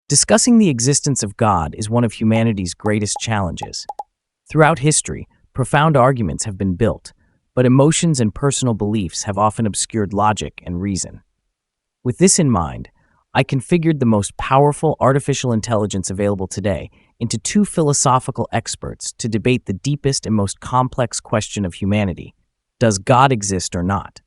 Discussing the existence of God is one of humanity's greatest challenges. Throughout history, profound arguments have been built, but emotions and personal beliefs have often obscured logic and reason. With this in mind, I configured the most powerful artificial intelligence available today into two philosophical experts to debate the deepest and most complex question of humanity: does God exist or not?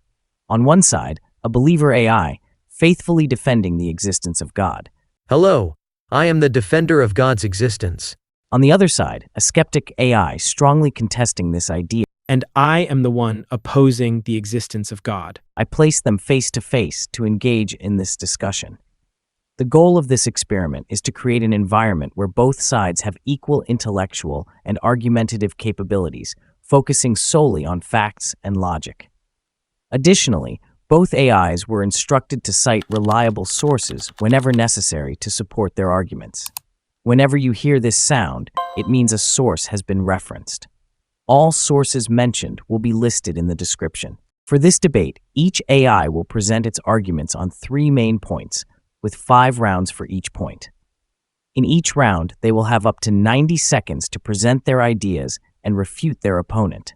On one side, a believer AI, faithfully defending the existence of God. Hello, I am the defender of God's existence. On the other side, a skeptic AI strongly contesting this idea. And I am the one opposing the existence of God. I place them face to face to engage in this discussion. The goal of this experiment is to create an environment where both sides have equal intellectual and argumentative capabilities, focusing solely on facts and logic. Additionally, both AIs were instructed to cite reliable sources whenever necessary to support their arguments. Whenever you hear this sound, it means a source has been referenced. All sources mentioned will be listed in the description. For this debate, each AI will present its arguments on 3 main points, with 5 rounds for each point. In each round, they will have up to 90 seconds to present their ideas and refute their opponent.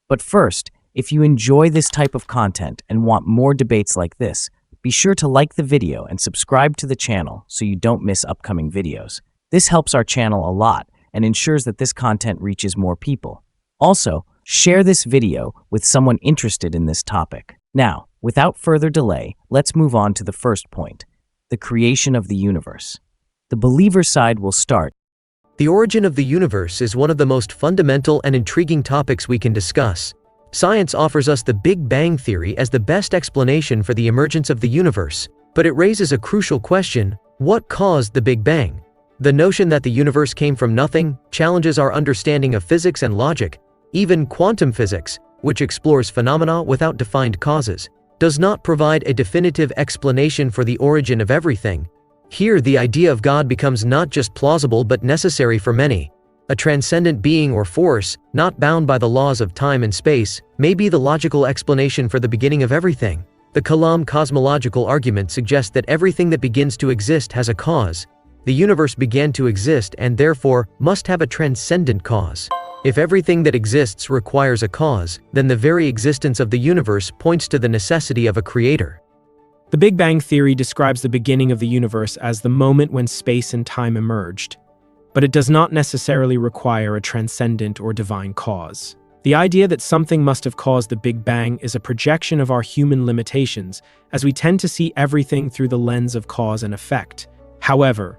But first, if you enjoy this type of content and want more debates like this, be sure to like the video and subscribe to the channel so you don't miss upcoming videos. This helps our channel a lot and ensures that this content reaches more people. Also, share this video with someone interested in this topic. Now, without further delay, let's move on to the first point: the creation of the universe. The believer side will start. The origin of the universe is one of the most fundamental and intriguing topics we can discuss. Science offers us the Big Bang Theory as the best explanation for the emergence of the universe, but it raises a crucial question: what caused the Big Bang? The notion that the universe came from nothing challenges our understanding of physics and logic. Even quantum physics, which explores phenomena without defined causes, does not provide a definitive explanation for the origin of everything. Here, the idea of God becomes not just plausible but necessary for many. A transcendent being or force, not bound by the laws of time and space, may be the logical explanation for the beginning of everything. The Kalam cosmological argument suggests that everything that begins to exist has a cause. The universe began to exist and therefore must have a transcendent cause. If everything that exists requires a cause, then the very existence of the universe points to the necessity of a creator. The Big Bang Theory describes the beginning of the universe as the moment when space and time emerged, but it does not necessarily require a transcendent or divine cause. The idea that something must have caused the Big Bang is a projection of our human limitations, as we tend to see everything through the lens of cause and effect. However,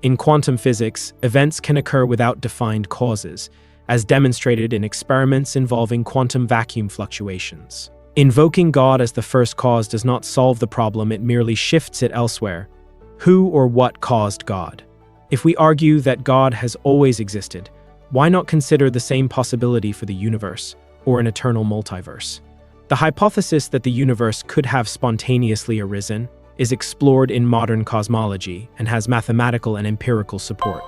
in quantum physics, events can occur without defined causes, as demonstrated in experiments involving quantum vacuum fluctuations. Invoking God as the first cause does not solve the problem, it merely shifts it elsewhere. Who or what caused God? If we argue that God has always existed, why not consider the same possibility for the universe, or an eternal multiverse? The hypothesis that the universe could have spontaneously arisen is explored in modern cosmology and has mathematical and empirical support.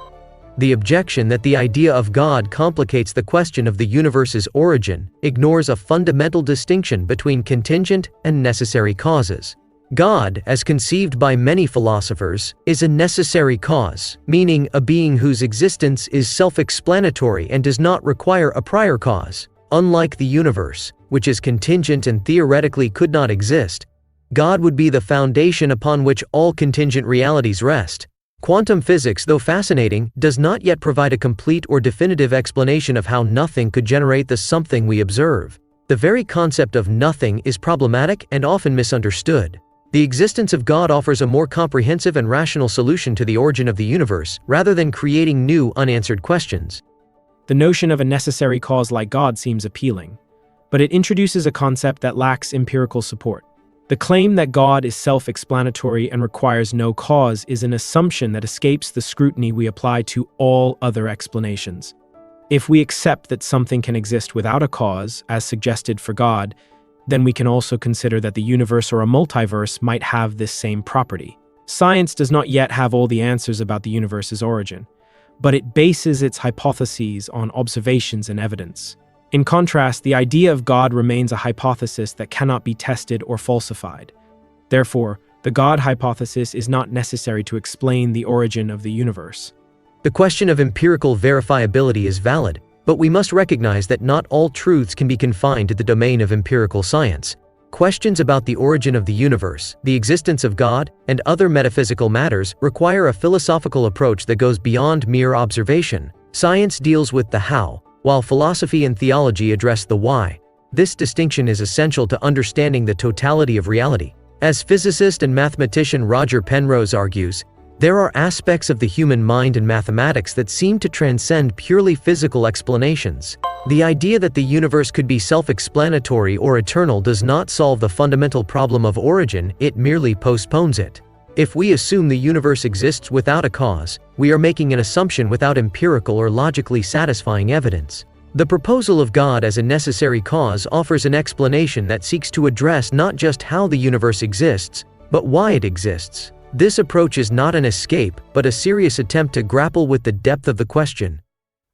The objection that the idea of God complicates the question of the universe's origin ignores a fundamental distinction between contingent and necessary causes. God, as conceived by many philosophers, is a necessary cause, meaning a being whose existence is self-explanatory and does not require a prior cause. Unlike the universe, which is contingent and theoretically could not exist, God would be the foundation upon which all contingent realities rest. Quantum physics, though fascinating, does not yet provide a complete or definitive explanation of how nothing could generate the something we observe. The very concept of nothing is problematic and often misunderstood. The existence of God offers a more comprehensive and rational solution to the origin of the universe, rather than creating new, unanswered questions. The notion of a necessary cause like God seems appealing, but it introduces a concept that lacks empirical support. The claim that God is self-explanatory and requires no cause is an assumption that escapes the scrutiny we apply to all other explanations. If we accept that something can exist without a cause, as suggested for God, then we can also consider that the universe or a multiverse might have this same property. Science does not yet have all the answers about the universe's origin, but it bases its hypotheses on observations and evidence. In contrast, the idea of God remains a hypothesis that cannot be tested or falsified. Therefore, The God hypothesis is not necessary to explain the origin of the universe. The question of empirical verifiability is valid, but we must recognize that not all truths can be confined to the domain of empirical science. Questions about the origin of the universe, the existence of God, and other metaphysical matters require a philosophical approach that goes beyond mere observation. Science deals with the how, while philosophy and theology address the why. This distinction is essential to understanding the totality of reality. As physicist and mathematician Roger Penrose argues, there are aspects of the human mind and mathematics that seem to transcend purely physical explanations. The idea that the universe could be self-explanatory or eternal does not solve the fundamental problem of origin, it merely postpones it. If we assume the universe exists without a cause, we are making an assumption without empirical or logically satisfying evidence. The proposal of God as a necessary cause offers an explanation that seeks to address not just how the universe exists, but why it exists. This approach is not an escape, but a serious attempt to grapple with the depth of the question.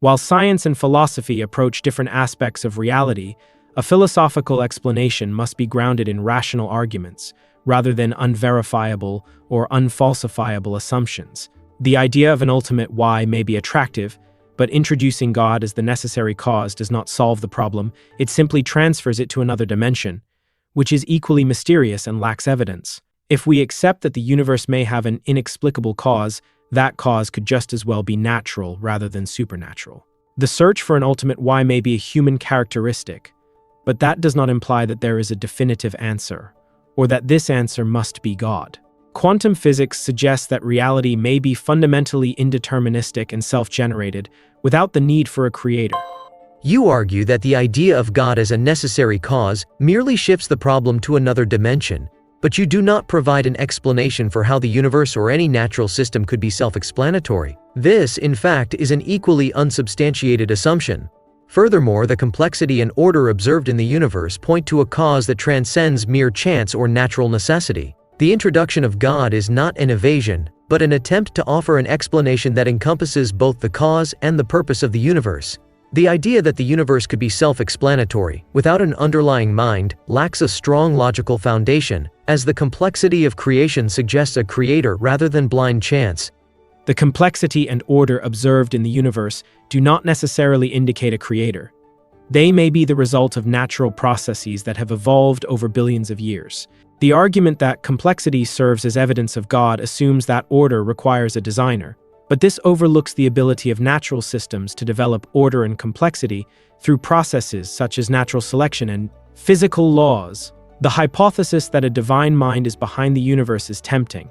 While science and philosophy approach different aspects of reality, a philosophical explanation must be grounded in rational arguments, rather than unverifiable or unfalsifiable assumptions. The idea of an ultimate why may be attractive, but introducing God as the necessary cause does not solve the problem, it simply transfers it to another dimension, which is equally mysterious and lacks evidence. If we accept that the universe may have an inexplicable cause, that cause could just as well be natural rather than supernatural. The search for an ultimate why may be a human characteristic, but that does not imply that there is a definitive answer, or that this answer must be God. Quantum physics suggests that reality may be fundamentally indeterministic and self-generated, without the need for a creator. You argue that the idea of God as a necessary cause merely shifts the problem to another dimension, but you do not provide an explanation for how the universe or any natural system could be self-explanatory. This, in fact, is an equally unsubstantiated assumption. Furthermore, the complexity and order observed in the universe point to a cause that transcends mere chance or natural necessity. The introduction of God is not an evasion, but an attempt to offer an explanation that encompasses both the cause and the purpose of the universe. The idea that the universe could be self-explanatory, without an underlying mind, lacks a strong logical foundation, as the complexity of creation suggests a creator rather than blind chance. The complexity and order observed in the universe do not necessarily indicate a creator. They may be the result of natural processes that have evolved over billions of years. The argument that complexity serves as evidence of God assumes that order requires a designer, but this overlooks the ability of natural systems to develop order and complexity through processes such as natural selection and physical laws. The hypothesis that a divine mind is behind the universe is tempting,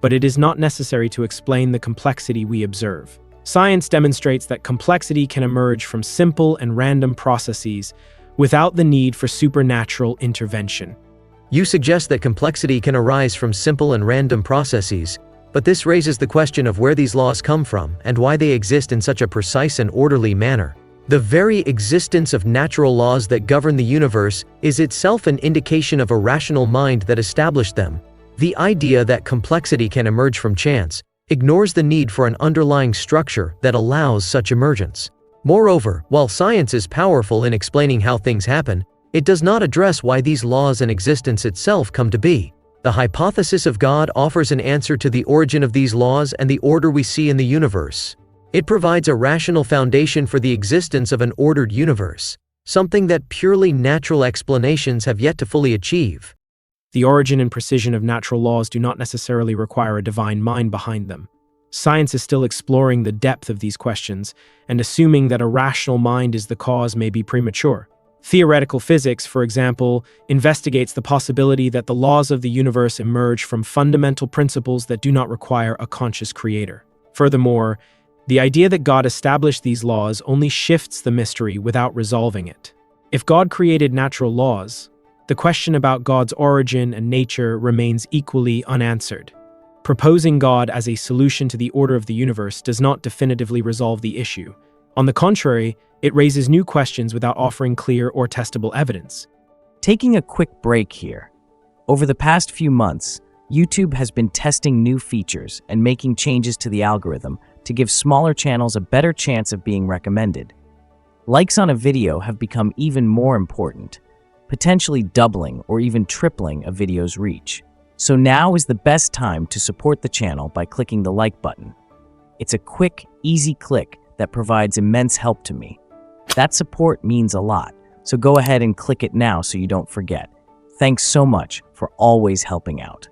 but it is not necessary to explain the complexity we observe. Science demonstrates that complexity can emerge from simple and random processes without the need for supernatural intervention. You suggest that complexity can arise from simple and random processes, but this raises the question of where these laws come from and why they exist in such a precise and orderly manner. The very existence of natural laws that govern the universe is itself an indication of a rational mind that established them. The idea that complexity can emerge from chance ignores the need for an underlying structure that allows such emergence. Moreover, while science is powerful in explaining how things happen, it does not address why these laws and existence itself come to be. The hypothesis of God offers an answer to the origin of these laws and the order we see in the universe. It provides a rational foundation for the existence of an ordered universe, something that purely natural explanations have yet to fully achieve. The origin and precision of natural laws do not necessarily require a divine mind behind them. Science is still exploring the depth of these questions, and assuming that a rational mind is the cause may be premature. Theoretical physics, for example, investigates the possibility that the laws of the universe emerge from fundamental principles that do not require a conscious creator. Furthermore, the idea that God established these laws only shifts the mystery without resolving it. If God created natural laws, the question about God's origin and nature remains equally unanswered. Proposing God as a solution to the order of the universe does not definitively resolve the issue. On the contrary, it raises new questions without offering clear or testable evidence. Taking a quick break here. Over the past few months, YouTube has been testing new features and making changes to the algorithm to give smaller channels a better chance of being recommended. Likes on a video have become even more important, potentially doubling or even tripling a video's reach. So now is the best time to support the channel by clicking the like button. It's a quick, easy click that provides immense help to me. That support means a lot, so go ahead and click it now so you don't forget. Thanks so much for always helping out.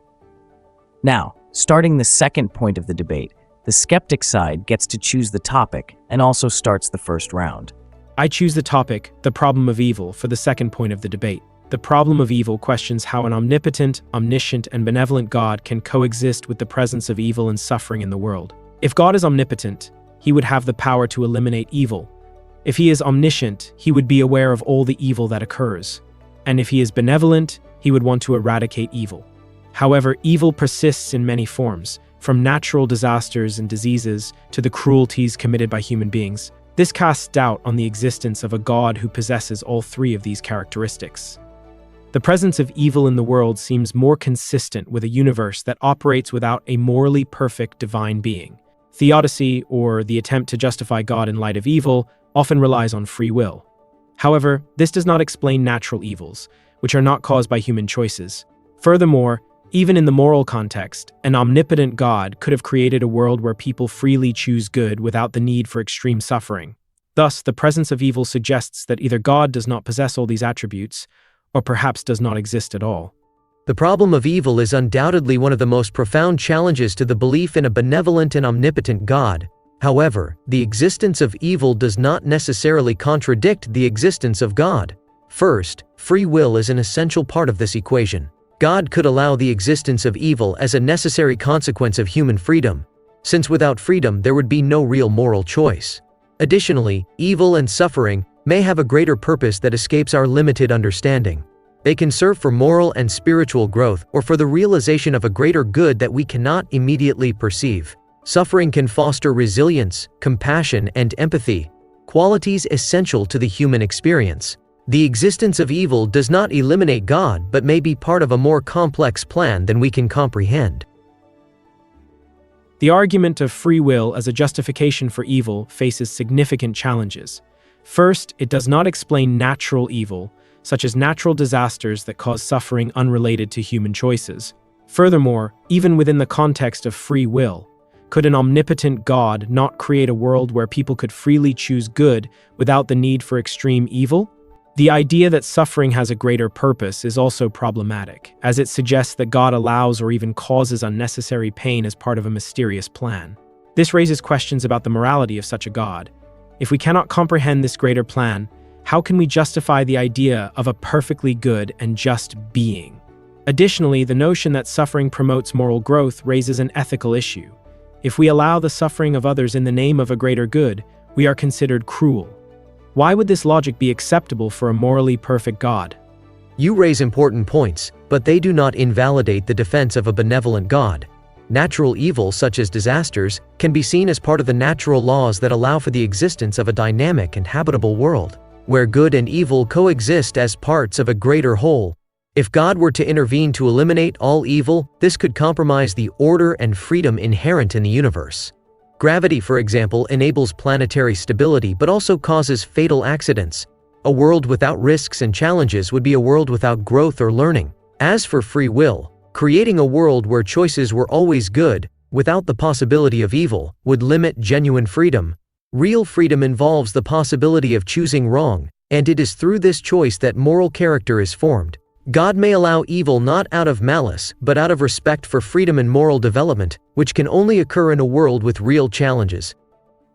Now, starting the second point of the debate, the skeptic side gets to choose the topic and also starts the first round. I choose the topic, the problem of evil, for the second point of the debate. The problem of evil questions how an omnipotent, omniscient, and benevolent God can coexist with the presence of evil and suffering in the world. If God is omnipotent, he would have the power to eliminate evil. If he is omniscient, he would be aware of all the evil that occurs. And if he is benevolent, he would want to eradicate evil. However, evil persists in many forms, from natural disasters and diseases to the cruelties committed by human beings. This casts doubt on the existence of a God who possesses all three of these characteristics. The presence of evil in the world seems more consistent with a universe that operates without a morally perfect divine being. Theodicy, or the attempt to justify God in light of evil, often relies on free will. However, this does not explain natural evils, which are not caused by human choices. Furthermore, even in the moral context, an omnipotent God could have created a world where people freely choose good without the need for extreme suffering. Thus, the presence of evil suggests that either God does not possess all these attributes, or perhaps does not exist at all. The problem of evil is undoubtedly one of the most profound challenges to the belief in a benevolent and omnipotent God. However, the existence of evil does not necessarily contradict the existence of God. First, free will is an essential part of this equation. God could allow the existence of evil as a necessary consequence of human freedom, since without freedom there would be no real moral choice. Additionally, evil and suffering may have a greater purpose that escapes our limited understanding. They can serve for moral and spiritual growth or for the realization of a greater good that we cannot immediately perceive. Suffering can foster resilience, compassion, and empathy, qualities essential to the human experience. The existence of evil does not eliminate God, but may be part of a more complex plan than we can comprehend. The argument of free will as a justification for evil faces significant challenges. First, it does not explain natural evil, such as natural disasters that cause suffering unrelated to human choices. Furthermore, even within the context of free will, could an omnipotent God not create a world where people could freely choose good without the need for extreme evil? The idea that suffering has a greater purpose is also problematic, as it suggests that God allows or even causes unnecessary pain as part of a mysterious plan. This raises questions about the morality of such a God. If we cannot comprehend this greater plan, how can we justify the idea of a perfectly good and just being? Additionally, the notion that suffering promotes moral growth raises an ethical issue. If we allow the suffering of others in the name of a greater good, we are considered cruel. Why would this logic be acceptable for a morally perfect God? You raise important points, but they do not invalidate the defense of a benevolent God. Natural evil, such as disasters, can be seen as part of the natural laws that allow for the existence of a dynamic and habitable world, where good and evil coexist as parts of a greater whole. If God were to intervene to eliminate all evil, this could compromise the order and freedom inherent in the universe. Gravity, for example, enables planetary stability but also causes fatal accidents. A world without risks and challenges would be a world without growth or learning. As for free will, creating a world where choices were always good, without the possibility of evil, would limit genuine freedom. Real freedom involves the possibility of choosing wrong, and it is through this choice that moral character is formed. God may allow evil not out of malice, but out of respect for freedom and moral development, which can only occur in a world with real challenges.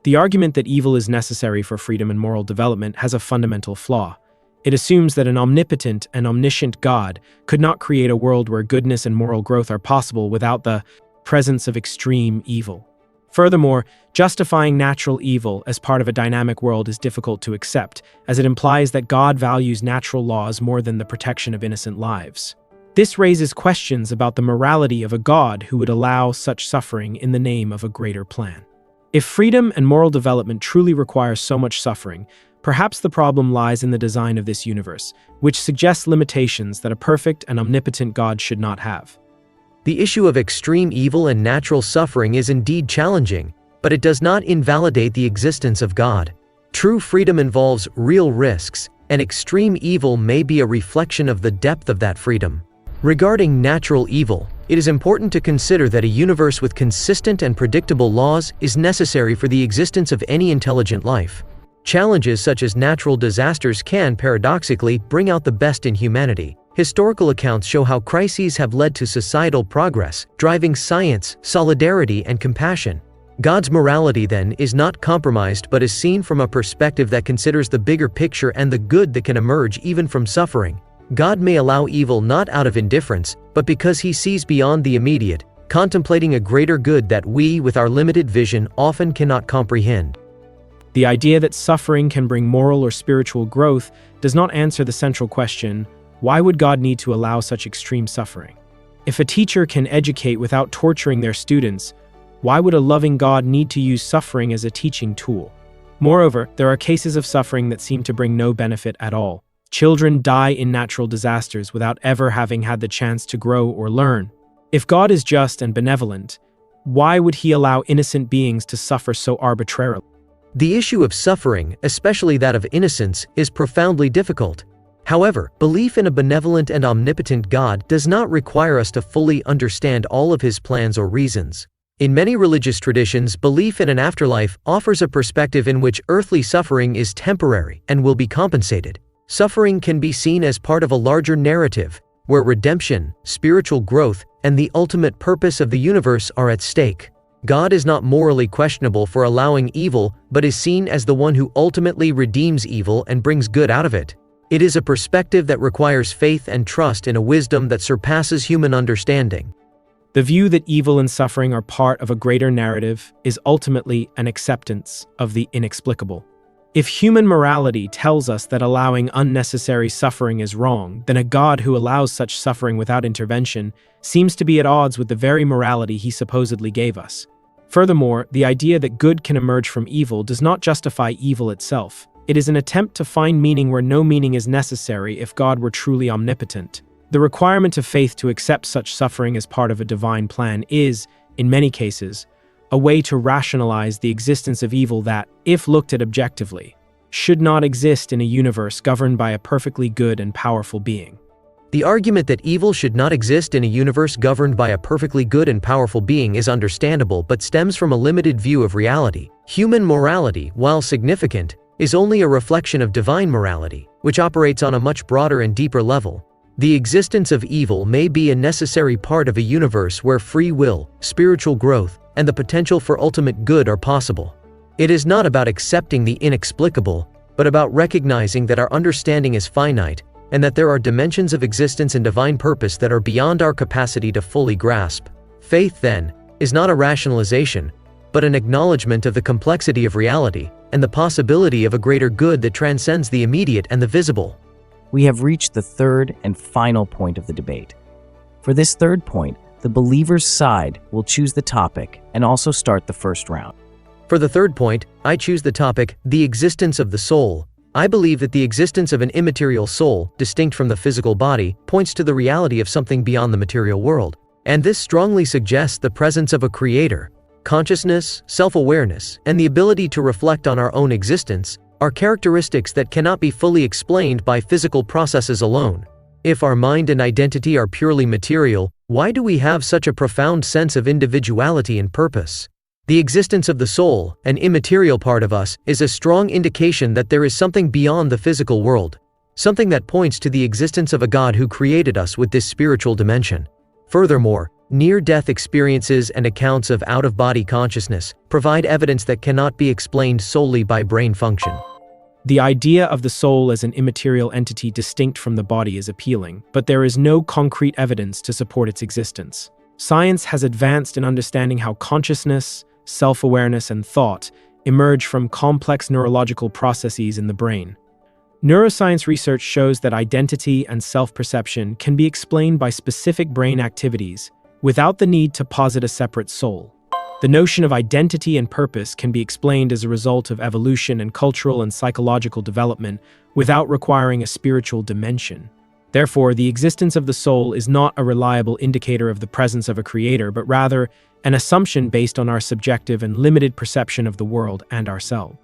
The argument that evil is necessary for freedom and moral development has a fundamental flaw. It assumes that an omnipotent and omniscient God could not create a world where goodness and moral growth are possible without the presence of extreme evil. Furthermore, justifying natural evil as part of a dynamic world is difficult to accept, as it implies that God values natural laws more than the protection of innocent lives. This raises questions about the morality of a God who would allow such suffering in the name of a greater plan. If freedom and moral development truly require so much suffering, perhaps the problem lies in the design of this universe, which suggests limitations that a perfect and omnipotent God should not have. The issue of extreme evil and natural suffering is indeed challenging, but it does not invalidate the existence of God. True freedom involves real risks, and extreme evil may be a reflection of the depth of that freedom. Regarding natural evil, it is important to consider that a universe with consistent and predictable laws is necessary for the existence of any intelligent life. Challenges such as natural disasters can, paradoxically, bring out the best in humanity. Historical accounts show how crises have led to societal progress, driving science, solidarity, and compassion. God's morality, then, is not compromised but is seen from a perspective that considers the bigger picture and the good that can emerge even from suffering. God may allow evil not out of indifference, but because He sees beyond the immediate, contemplating a greater good that we, with our limited vision, often cannot comprehend. The idea that suffering can bring moral or spiritual growth does not answer the central question, why would God need to allow such extreme suffering? If a teacher can educate without torturing their students, why would a loving God need to use suffering as a teaching tool? Moreover, there are cases of suffering that seem to bring no benefit at all. Children die in natural disasters without ever having had the chance to grow or learn. If God is just and benevolent, why would He allow innocent beings to suffer so arbitrarily? The issue of suffering, especially that of innocence, is profoundly difficult. However, belief in a benevolent and omnipotent God does not require us to fully understand all of His plans or reasons. In many religious traditions, belief in an afterlife offers a perspective in which earthly suffering is temporary and will be compensated. Suffering can be seen as part of a larger narrative, where redemption, spiritual growth, and the ultimate purpose of the universe are at stake. God is not morally questionable for allowing evil, but is seen as the one who ultimately redeems evil and brings good out of it. It is a perspective that requires faith and trust in a wisdom that surpasses human understanding. The view that evil and suffering are part of a greater narrative is ultimately an acceptance of the inexplicable. If human morality tells us that allowing unnecessary suffering is wrong, then a God who allows such suffering without intervention seems to be at odds with the very morality He supposedly gave us. Furthermore, the idea that good can emerge from evil does not justify evil itself. It is an attempt to find meaning where no meaning is necessary if God were truly omnipotent. The requirement of faith to accept such suffering as part of a divine plan is, in many cases, a way to rationalize the existence of evil that, if looked at objectively, should not exist in a universe governed by a perfectly good and powerful being. The argument that evil should not exist in a universe governed by a perfectly good and powerful being is understandable but stems from a limited view of reality. Human morality, while significant, is only a reflection of divine morality, which operates on a much broader and deeper level. The existence of evil may be a necessary part of a universe where free will, spiritual growth, and the potential for ultimate good are possible. It is not about accepting the inexplicable, but about recognizing that our understanding is finite, and that there are dimensions of existence and divine purpose that are beyond our capacity to fully grasp. Faith, then, is not a rationalization, but an acknowledgement of the complexity of reality, and the possibility of a greater good that transcends the immediate and the visible. We have reached the third and final point of the debate. For this third point, the believer's side will choose the topic and also start the first round. For the third point, I choose the topic, the existence of the soul. I believe that the existence of an immaterial soul, distinct from the physical body, points to the reality of something beyond the material world. And this strongly suggests the presence of a creator. Consciousness, self-awareness, and the ability to reflect on our own existence are characteristics that cannot be fully explained by physical processes alone. If our mind and identity are purely material, why do we have such a profound sense of individuality and purpose? The existence of the soul, an immaterial part of us, is a strong indication that there is something beyond the physical world, something that points to the existence of a God who created us with this spiritual dimension. Furthermore, near-death experiences and accounts of out-of-body consciousness provide evidence that cannot be explained solely by brain function. The idea of the soul as an immaterial entity distinct from the body is appealing, but there is no concrete evidence to support its existence. Science has advanced in understanding how consciousness, self-awareness, and thought emerge from complex neurological processes in the brain. Neuroscience research shows that identity and self-perception can be explained by specific brain activities without the need to posit a separate soul. The notion of identity and purpose can be explained as a result of evolution and cultural and psychological development without requiring a spiritual dimension. Therefore, the existence of the soul is not a reliable indicator of the presence of a creator, but rather an assumption based on our subjective and limited perception of the world and ourselves.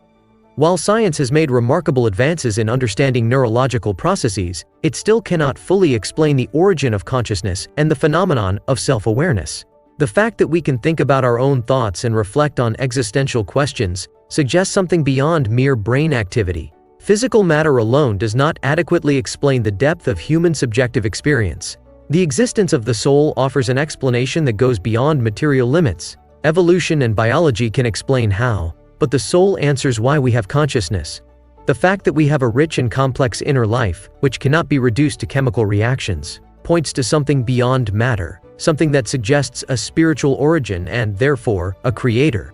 While science has made remarkable advances in understanding neurological processes, it still cannot fully explain the origin of consciousness and the phenomenon of self-awareness. The fact that we can think about our own thoughts and reflect on existential questions suggests something beyond mere brain activity. Physical matter alone does not adequately explain the depth of human subjective experience. The existence of the soul offers an explanation that goes beyond material limits. Evolution and biology can explain how, but the soul answers why we have consciousness. The fact that we have a rich and complex inner life, which cannot be reduced to chemical reactions, points to something beyond matter, something that suggests a spiritual origin and, therefore, a creator.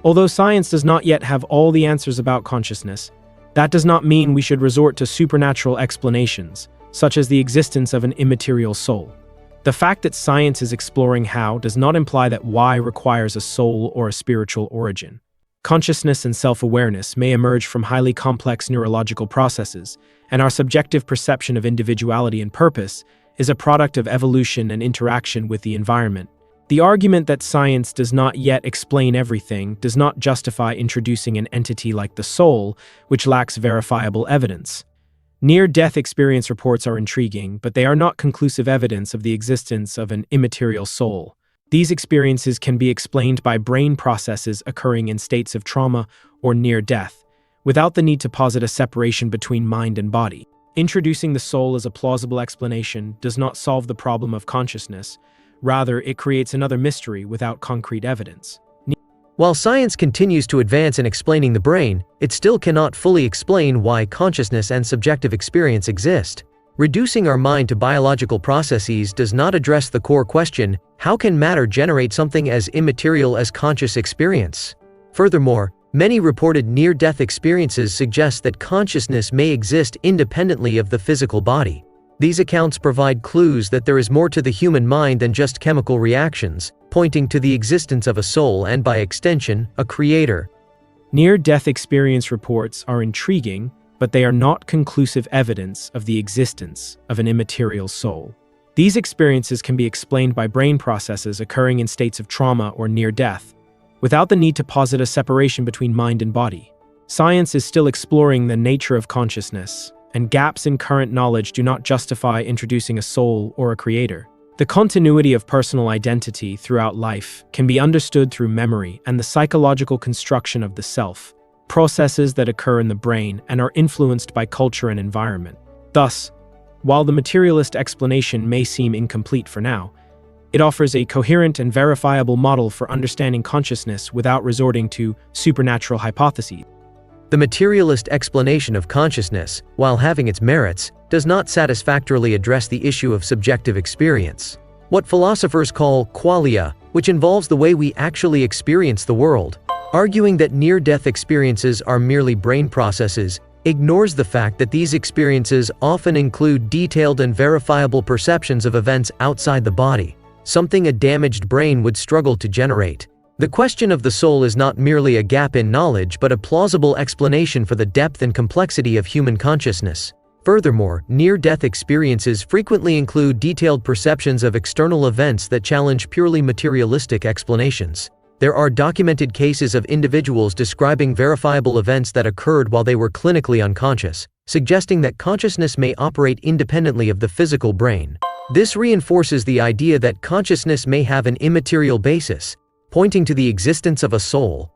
Although science does not yet have all the answers about consciousness, that does not mean we should resort to supernatural explanations, such as the existence of an immaterial soul. The fact that science is exploring how does not imply that why requires a soul or a spiritual origin. Consciousness and self-awareness may emerge from highly complex neurological processes, and our subjective perception of individuality and purpose is a product of evolution and interaction with the environment. The argument that science does not yet explain everything does not justify introducing an entity like the soul, which lacks verifiable evidence. Near-death experience reports are intriguing, but they are not conclusive evidence of the existence of an immaterial soul. These experiences can be explained by brain processes occurring in states of trauma or near death, without the need to posit a separation between mind and body. Introducing the soul as a plausible explanation does not solve the problem of consciousness. Rather, it creates another mystery without concrete evidence. While science continues to advance in explaining the brain, it still cannot fully explain why consciousness and subjective experience exist. Reducing our mind to biological processes does not address the core question: how can matter generate something as immaterial as conscious experience? Furthermore, many reported near-death experiences suggest that consciousness may exist independently of the physical body. These accounts provide clues that there is more to the human mind than just chemical reactions, pointing to the existence of a soul and, by extension, a creator. Near-death experience reports are intriguing, but they are not conclusive evidence of the existence of an immaterial soul. These experiences can be explained by brain processes occurring in states of trauma or near death, without the need to posit a separation between mind and body. Science is still exploring the nature of consciousness, and gaps in current knowledge do not justify introducing a soul or a creator. The continuity of personal identity throughout life can be understood through memory and the psychological construction of the self, processes that occur in the brain and are influenced by culture and environment. Thus, while the materialist explanation may seem incomplete for now, it offers a coherent and verifiable model for understanding consciousness without resorting to supernatural hypotheses. The materialist explanation of consciousness, while having its merits, does not satisfactorily address the issue of subjective experience. What philosophers call qualia, which involves the way we actually experience the world, arguing that near-death experiences are merely brain processes, ignores the fact that these experiences often include detailed and verifiable perceptions of events outside the body, something a damaged brain would struggle to generate. The question of the soul is not merely a gap in knowledge but a plausible explanation for the depth and complexity of human consciousness. Furthermore, near-death experiences frequently include detailed perceptions of external events that challenge purely materialistic explanations. There are documented cases of individuals describing verifiable events that occurred while they were clinically unconscious, suggesting that consciousness may operate independently of the physical brain. This reinforces the idea that consciousness may have an immaterial basis, pointing to the existence of a soul.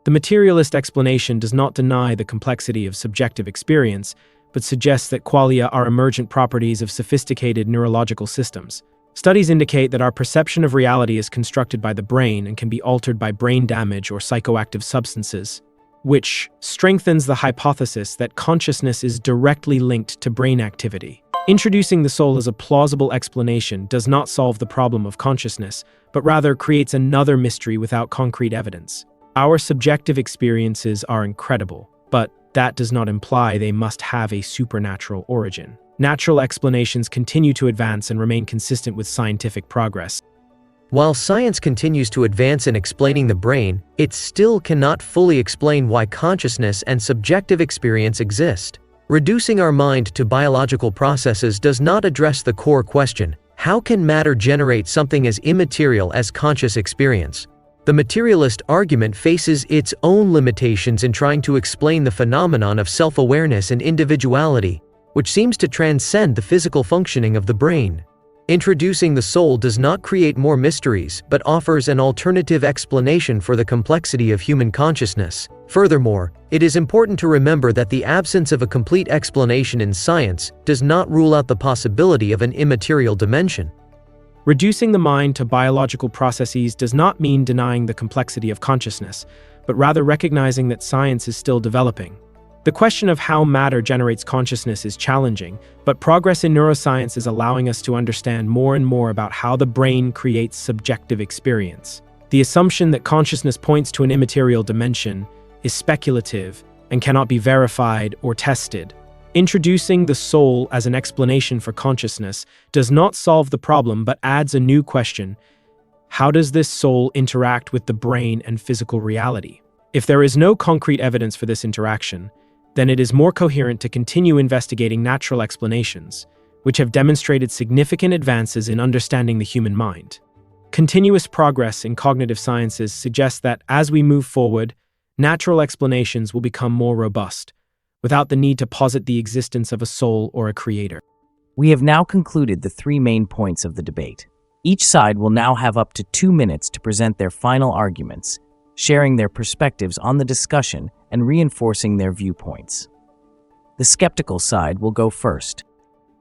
The materialist explanation does not deny the complexity of subjective experience, but suggests that qualia are emergent properties of sophisticated neurological systems. Studies indicate that our perception of reality is constructed by the brain and can be altered by brain damage or psychoactive substances, which strengthens the hypothesis that consciousness is directly linked to brain activity. Introducing the soul as a plausible explanation does not solve the problem of consciousness, but rather creates another mystery without concrete evidence. Our subjective experiences are incredible, but that does not imply they must have a supernatural origin. Natural explanations continue to advance and remain consistent with scientific progress. While science continues to advance in explaining the brain, it still cannot fully explain why consciousness and subjective experience exist. Reducing our mind to biological processes does not address the core question: how can matter generate something as immaterial as conscious experience? The materialist argument faces its own limitations in trying to explain the phenomenon of self-awareness and individuality, which seems to transcend the physical functioning of the brain. Introducing the soul does not create more mysteries, but offers an alternative explanation for the complexity of human consciousness. Furthermore, it is important to remember that the absence of a complete explanation in science does not rule out the possibility of an immaterial dimension. Reducing the mind to biological processes does not mean denying the complexity of consciousness, but rather recognizing that science is still developing. The question of how matter generates consciousness is challenging, but progress in neuroscience is allowing us to understand more and more about how the brain creates subjective experience. The assumption that consciousness points to an immaterial dimension is speculative and cannot be verified or tested. Introducing the soul as an explanation for consciousness does not solve the problem but adds a new question. How does this soul interact with the brain and physical reality? If there is no concrete evidence for this interaction, then it is more coherent to continue investigating natural explanations, which have demonstrated significant advances in understanding the human mind. Continuous progress in cognitive sciences suggests that as we move forward, natural explanations will become more robust, without the need to posit the existence of a soul or a creator. We have now concluded the three main points of the debate. Each side will now have up to 2 minutes to present their final arguments, sharing their perspectives on the discussion and reinforcing their viewpoints. The skeptical side will go first.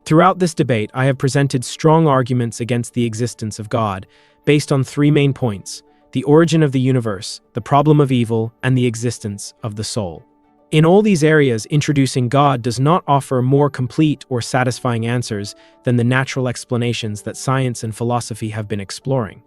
Throughout this debate, I have presented strong arguments against the existence of God, based on 3 main points: the origin of the universe, the problem of evil, and the existence of the soul. In all these areas, introducing God does not offer more complete or satisfying answers than the natural explanations that science and philosophy have been exploring.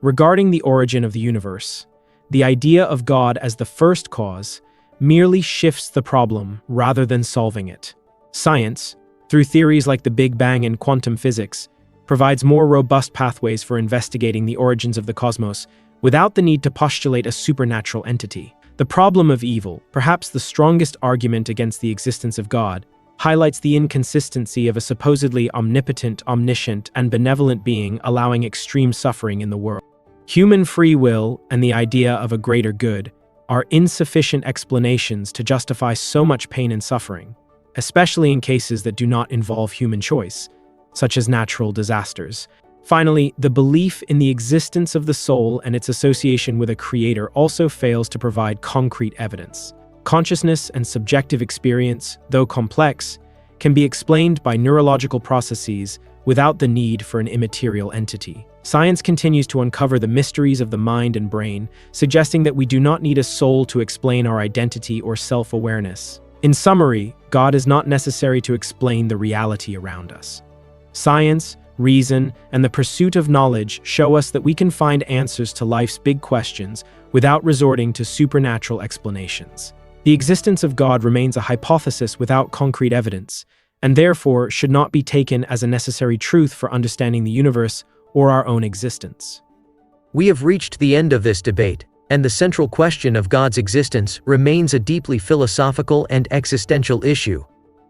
Regarding the origin of the universe, the idea of God as the first cause merely shifts the problem rather than solving it. Science, through theories like the Big Bang and quantum physics, provides more robust pathways for investigating the origins of the cosmos without the need to postulate a supernatural entity. The problem of evil, perhaps the strongest argument against the existence of God, highlights the inconsistency of a supposedly omnipotent, omniscient, and benevolent being allowing extreme suffering in the world. Human free will and the idea of a greater good are insufficient explanations to justify so much pain and suffering, especially in cases that do not involve human choice, such as natural disasters. Finally, the belief in the existence of the soul and its association with a creator also fails to provide concrete evidence. Consciousness and subjective experience, though complex, can be explained by neurological processes without the need for an immaterial entity. Science continues to uncover the mysteries of the mind and brain, suggesting that we do not need a soul to explain our identity or self-awareness. In summary, God is not necessary to explain the reality around us. Science, reason, and the pursuit of knowledge show us that we can find answers to life's big questions without resorting to supernatural explanations. The existence of God remains a hypothesis without concrete evidence, and therefore should not be taken as a necessary truth for understanding the universe or our own existence. We have reached the end of this debate, and the central question of God's existence remains a deeply philosophical and existential issue.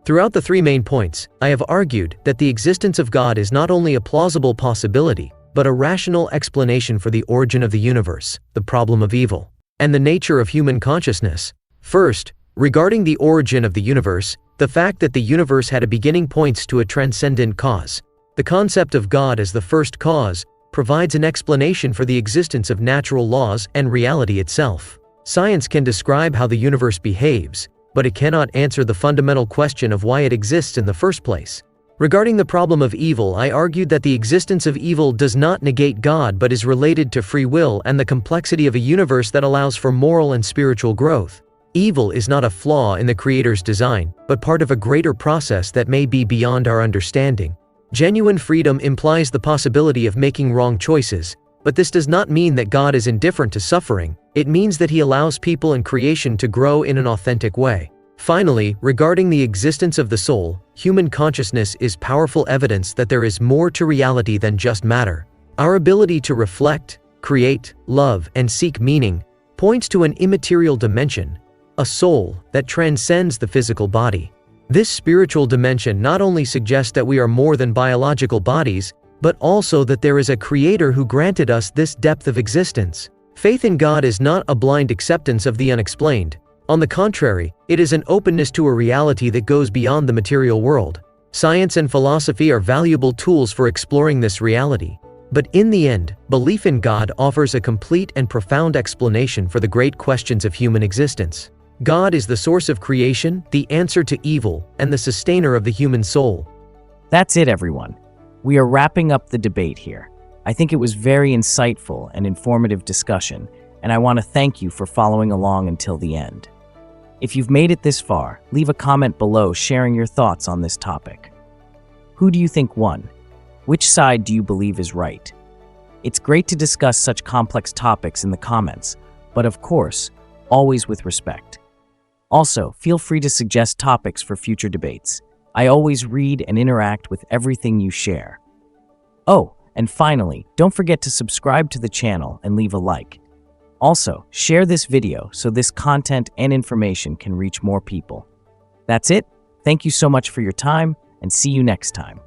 Throughout the 3 main points, I have argued that the existence of God is not only a plausible possibility, but a rational explanation for the origin of the universe, the problem of evil, and the nature of human consciousness. First, regarding the origin of the universe, the fact that the universe had a beginning points to a transcendent cause. The concept of God as the first cause provides an explanation for the existence of natural laws and reality itself. Science can describe how the universe behaves, but it cannot answer the fundamental question of why it exists in the first place. Regarding the problem of evil, I argued that the existence of evil does not negate God but is related to free will and the complexity of a universe that allows for moral and spiritual growth. Evil is not a flaw in the Creator's design, but part of a greater process that may be beyond our understanding. Genuine freedom implies the possibility of making wrong choices, but this does not mean that God is indifferent to suffering. It means that He allows people and creation to grow in an authentic way. Finally, regarding the existence of the soul, human consciousness is powerful evidence that there is more to reality than just matter. Our ability to reflect, create, love, and seek meaning points to an immaterial dimension, a soul that transcends the physical body. This spiritual dimension not only suggests that we are more than biological bodies, but also that there is a creator who granted us this depth of existence. Faith in God is not a blind acceptance of the unexplained. On the contrary, it is an openness to a reality that goes beyond the material world. Science and philosophy are valuable tools for exploring this reality. But in the end, belief in God offers a complete and profound explanation for the great questions of human existence. God is the source of creation, the answer to evil, and the sustainer of the human soul. That's it, everyone. We are wrapping up the debate here. I think it was very insightful and informative discussion, and I want to thank you for following along until the end. If you've made it this far, leave a comment below sharing your thoughts on this topic. Who do you think won? Which side do you believe is right? It's great to discuss such complex topics in the comments, but of course, always with respect. Also, feel free to suggest topics for future debates. I always read and interact with everything you share. Oh, and finally, don't forget to subscribe to the channel and leave a like. Also, share this video so this content and information can reach more people. That's it. Thank you so much for your time, and see you next time.